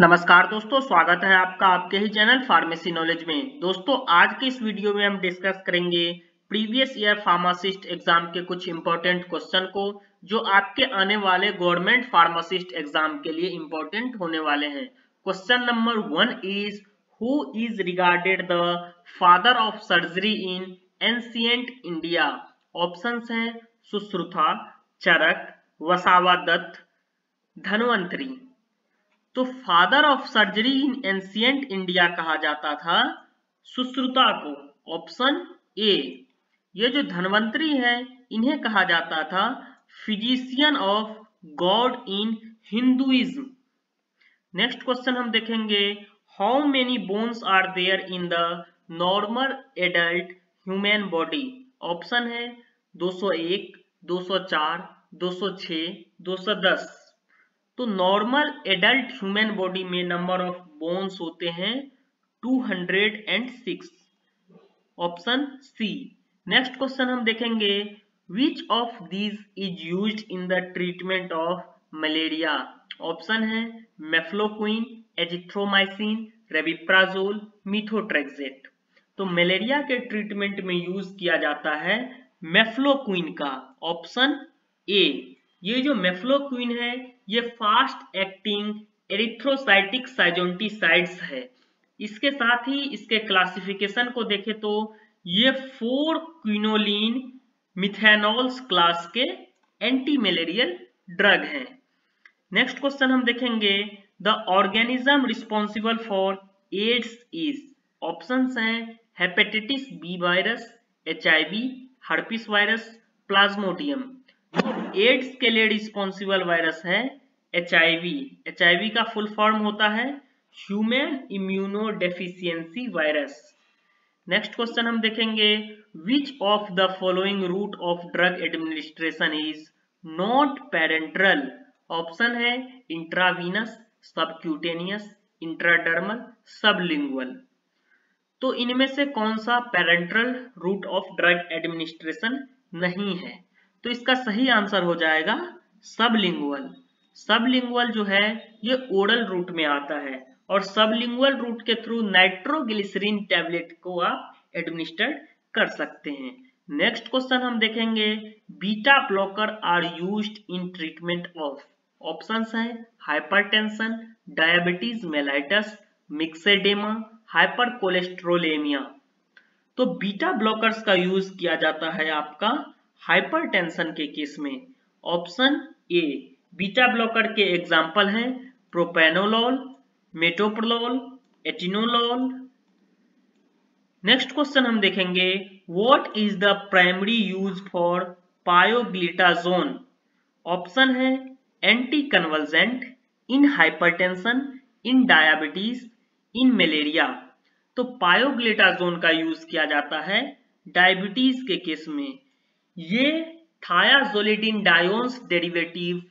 नमस्कार दोस्तों, स्वागत है आपका आपके ही चैनल फार्मेसी नॉलेज में। दोस्तों, आज के इस वीडियो में हम डिस्कस करेंगे प्रीवियस ईयर फार्मासिस्ट एग्जाम के कुछ इंपॉर्टेंट क्वेश्चन को, जो आपके आने वाले गवर्नमेंट फार्मासिस्ट एग्जाम के लिए इंपॉर्टेंट होने वाले हैं। Question number 1 is who is regarded the father of surgery in ancient India. Options हैं सुश्रुता, चरक, वसावादत्त, धन्वंतरी। तो father of surgery in ancient India कहा जाता था सुश्रुता को, ऑप्शन ए। ये जो धन्वंतरी है इन्हें कहा जाता था physician of god in Hinduism. Next question हम देखेंगे, how many bones are there in the normal adult human body. Option है 201, 204, 206, 210। तो नॉर्मल एडल्ट ह्यूमन बॉडी में नंबर ऑफ बोन्स होते हैं 206, ऑप्शन सी। नेक्स्ट क्वेश्चन हम देखेंगे, which of these is used in the treatment of malaria. Option है mefloquine, azithromycin, rabeprazole, methotrexate. तो malaria के ट्रीटमेंट में यूज किया जाता है मेफ्लोक्विन का, ऑप्शन ए। ये जो मेफ्लोक्विन है ये फास्ट एक्टिंग एरिथ्रोसाइटिक साइजोंटिसाइड्स है। इसके साथ ही इसके क्लासिफिकेशन को देखें तो ये 4 क्विनोलिन मिथेनॉल्स क्लास के एंटी मलेरियल ड्रग हैं। नेक्स्ट क्वेश्चन हम देखेंगे, the organism responsible for AIDS is. Options हैं hepatitis B virus, HIV, herpes virus, plasmodium. तो एड्स के लिए रिस्पॉन्सिबल वायरस है HIV। HIV का फुल फॉर्म होता है human immunodeficiency virus. Next question हम देखेंगे, which of the following route of drug administration is not parenteral. Option है इंट्रावीनस, सबक्यूटेनियस, इंट्राडर्मल, सबलिंगुअल। तो इनमें से कौन सा parenteral route of drug administration नहीं है? तो इसका सही आंसर हो जाएगा सबलिंगुअल। सबलिंगुअल जो है ये ओरल रूट में आता है और सबलिंगुअल रूट के थ्रू नाइट्रोग्लिसरीन टैबलेट को आप एडमिनिस्टर कर सकते हैं। नेक्स्ट क्वेश्चन हम देखेंगे, beta blocker are used in treatment of. Options हैं hypertension, diabetes mellitus, myxoedema, hypercholesterolaemia. तो बीटा ब्लॉकर्स का यूज किया जाता है आपका हाइपरटेंशन के केस में, ऑप्शन ए। बीटा ब्लॉकर के एग्जाम्पल हैं propranolol, metoprolol, atenolol. Next question हम देखेंगे, what is the primary use for pioglitazone. Option है anticonvulsant, in hypertension, in diabetes, in malaria. तो पायोग्लिटाजोन का यूज किया जाता है डायबिटीज के केस में। ये thiazolidinediones derivative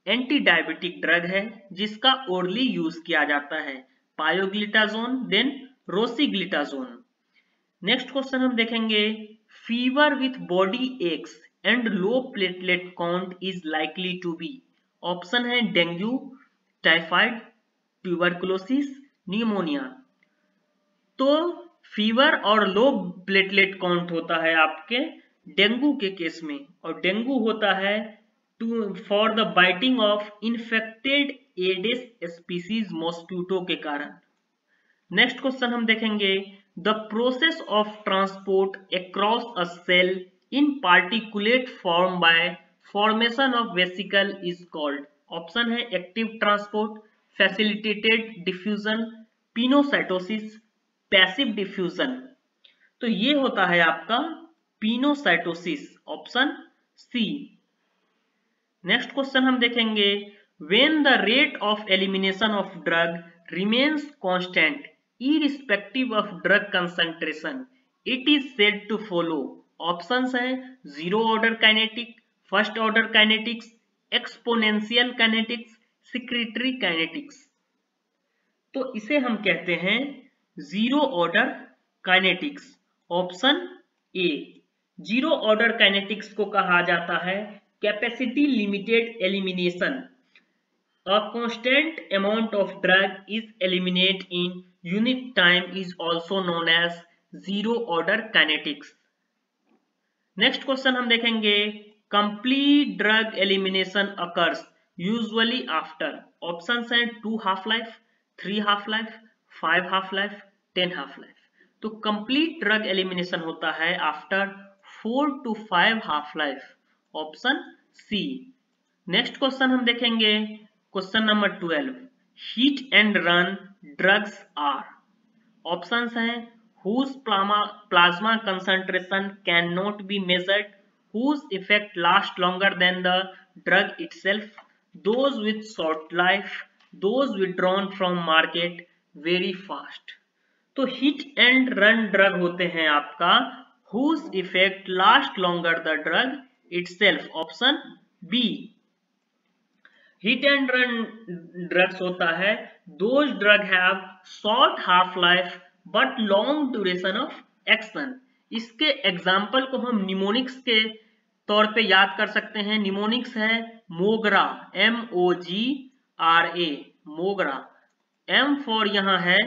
anti diabetic drug है जिसका ओरली यूज किया जाता है, pioglitazone then rosiglitazone. Next question हम देखेंगे, fever with body aches and low platelet count is likely to be. Option है डेंगू, टाइफाइड, ट्यूबरकुलोसिस, निमोनिया। तो फीवर और लो प्लेटलेट काउंट होता है आपके डेंगू के केस में, और डेंगू होता है for the biting of infected Aedes species mosquito के कारण। नेक्स्ट क्वेश्चन हम देखेंगे, the process of transport across a cell in particulate form by formation of vesicle is called. Option है active transport, facilitated diffusion, pinocytosis, passive diffusion. तो ये होता है आपका pinocytosis, option C. Next question हम देखेंगे, when the rate of elimination of drug remains constant irrespective of drug concentration it is said to follow. Options हैं zero order kinetic, first order kinetics, exponential kinetics, secretary kinetics. तो इसे हम कहते हैं zero order kinetics, option A. Zero order kinetics को कहा जाता है capacity limited elimination. A constant amount of drug is eliminated in unit time is also known as zero order kinetics. Next question हम देखेंगे complete drug elimination occurs usually after options हैं 2 half life, 3 half life, 5 half life, 10 half life. तो complete drug elimination होता है after 4 to 5 half life, option C. Next question हम देखेंगे question number 12, hit and run drugs are, options हैं whose plasma concentration cannot be measured, whose effect lasts longer than the drug itself, those with short life, those withdrawn from market very fast। तो hit and run drug होते हैं आपका whose effect last longer the drug itself, option B. Hit and run drugs होता है those drug have short half life but long duration of action. इसके example को हम mnemonics के तौर पे याद कर सकते हैं। निमोनिक्स है मोगरा, MOGRA, मोगरा। M फॉर यहाँ है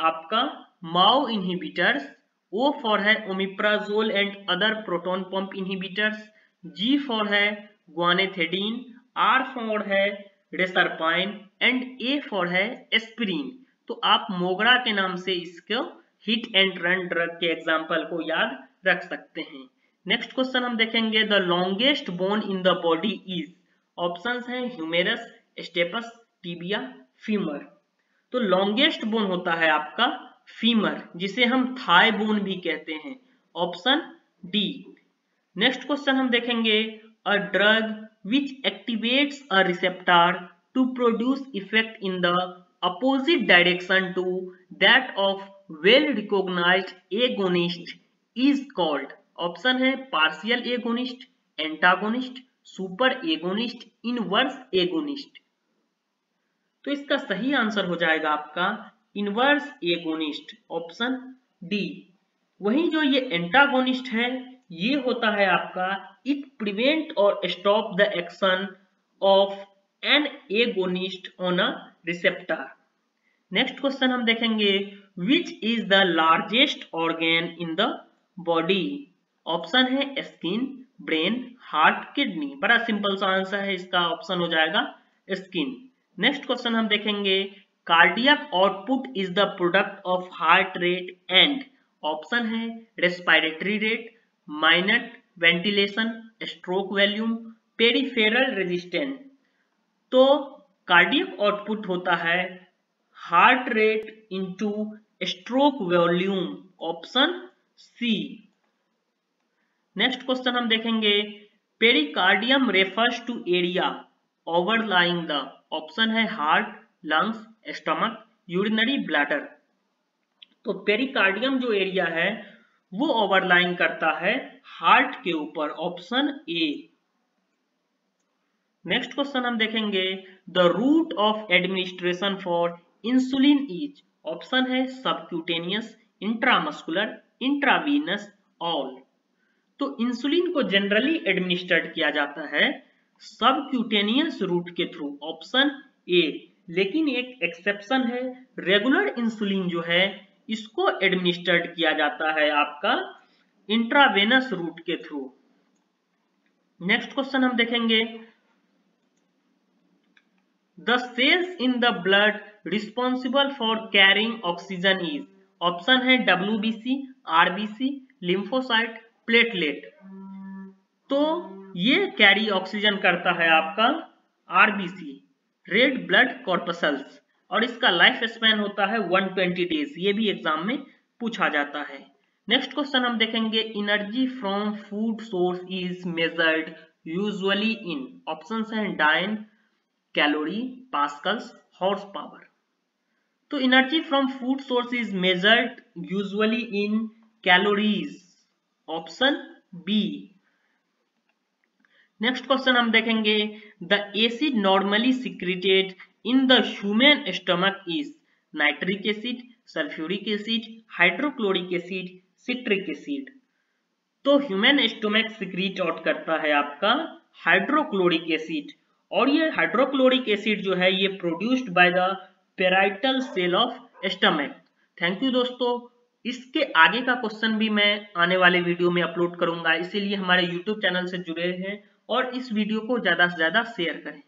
आपका माओ इनहिबिटर्स, O फॉर है omeprazole and other proton pump inhibitors, G for है ग्वानेथेडीन, R फॉर है रेसरपाइन एंड A फॉर है एस्पिरिन। तो आप मोगरा के नाम से इसको हिट एंड रन ड्रग के एग्जाम्पल को याद रख सकते हैं। नेक्स्ट क्वेश्चन हम देखेंगे the longest bone in the body is, options हैं ह्यूमेरस, स्टेपस, टिबिया, फीमर। तो लॉन्गेस्ट बोन होता है आपका फीमर, जिसे हम थाई बोन भी कहते हैं, ऑप्शन डी। नेक्स्ट क्वेश्चन हम देखेंगे a drug which activates a receptor to produce effect in the opposite direction to that of well recognized agonist is called, option है partial agonist, antagonist, super agonist, inverse agonist. तो इसका सही answer हो जाएगा आपका inverse agonist, option D. वहीं जो ये एंटागोनिस्ट है ये होता है आपका इट प्रिवेंट और stop the action of an agonist on a receptor. Next question हम देखेंगे which is the largest organ in the body, option है स्किन, ब्रेन, हार्ट, किडनी। बड़ा सिंपल सा आंसर है इसका, ऑप्शन हो जाएगा स्किन। नेक्स्ट क्वेश्चन हम देखेंगे cardiac output is the product of heart rate and, option है respiratory rate, minute, ventilation, stroke volume, peripheral resistance. तो कार्डियक आउटपुट होता है heart rate into stroke volume, option C. Next question हम देखेंगे pericardium refers to area overlying the, option है heart, lungs, stomach, urinary bladder. तो pericardium जो area है वो ओवरलाइन करता है हार्ट के ऊपर, ऑप्शन ए। नेक्स्ट क्वेश्चन हम देखेंगे the route of administration for insulin is, option है सबक्यूटेनियस, इंट्रामस्कुलर, इंट्रावीनस, ऑल। तो इंसुलिन को जनरली एडमिनिस्ट्रेट किया जाता है सबक्यूटेनियस रूट के थ्रू, ऑप्शन ए। लेकिन एक एक्सेप्शन है, रेगुलर इंसुलिन जो है इसको एडमिनिस्ट्रेट किया जाता है आपका इंट्रावेनस रूट के थ्रू। नेक्स्ट क्वेश्चन हम देखेंगे the cells in the blood responsible for carrying oxygen is, option है WBC, RBC, लिम्फोसाइट, प्लेटलेट। तो ये कैरी ऑक्सीजन करता है आपका RBC, रेड ब्लड कॉर्पसल्स, और इसका लाइफ स्पैन होता है 120 डेज। ये भी एग्जाम में पूछा जाता है। नेक्स्ट क्वेश्चन हम देखेंगे energy from food source is measured usually in, options हैं dyne, calorie, pascals, horsepower. तो energy from food source is measured usually in calories, option B. Next question हम देखेंगे the acid normally secreted in the human stomach is nitric acid, sulphuric acid, hydrochloric acid, citric acid. तो human stomach secrete out करता है आपका hydrochloric acid, और ये hydrochloric acid जो है ये produced by the parietal cell of stomach. Thank you दोस्तों। इसके आगे का क्वेश्चन भी मैं आने वाले वीडियो में अपलोड करूंगा, इसीलिए हमारे यूट्यूब चैनल से जुड़े हैं और इस वीडियो को ज्यादा से ज्यादा शेयर करें।